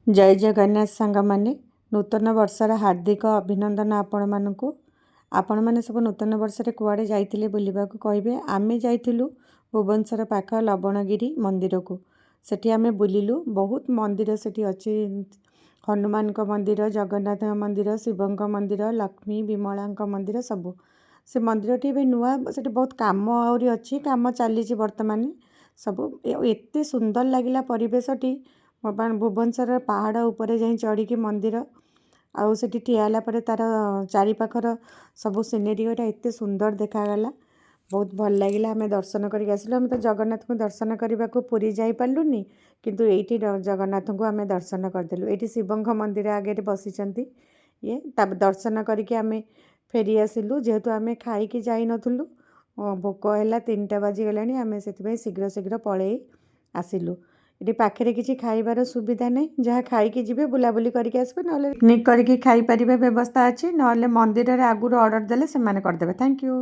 जय जगन्नाथ सांग माने नूतन वर्षर हार्दिक अभिनंदन आपण मैंने सब नूतन वर्ष कुआड़े जाइए बुलवाक कहे आमे जाइलु भुवनेश्वर पाख लवणगिरी मंदिर को सेठी आमे बुलिलु बहुत मंदिर सेठी अच्छी हनुमान मंदिर जगन्नाथ मंदिर शिव मंदिर लक्ष्मी विमला मंदिर सब से मंदिर टी भी नुआ से बहुत कम आहरी अच्छी कम चली बर्तमान सब एत सुंदर लगिला परिवेशटी भुवनेश्वर पहाड़ उपरे जाई चढ़ी की मंदिर आउ सेठी ठियाला परे तार चारिपाखर सब सिनेरी गुरा एत सुंदर देखागला बहुत भल लगिला आम दर्शन करके आसिलु आम तो जगन्नाथ को दर्शन करने को पुरी जाई पार्लुनी किंतु एठी जगन्नाथ को आम दर्शन करदेलु एठी शिव मंदिर आगे बसिचंती ये दर्शन करके आम फेरी आसिलु जेहेतु आम खाई जाई नथुलु भोक है 3टा बाजिगला आम से शीघ्र शीघ्र पलि आसिलु ये पाखे किसी खाइबार सुविधा नहीं जहाँ खाई जी बुलाबुली करके आसबे ना पिकनिक करके खाई पारे व्यवस्था अच्छी ना मंदिर आगुरी ऑर्डर देले से करदेवे। Thank you.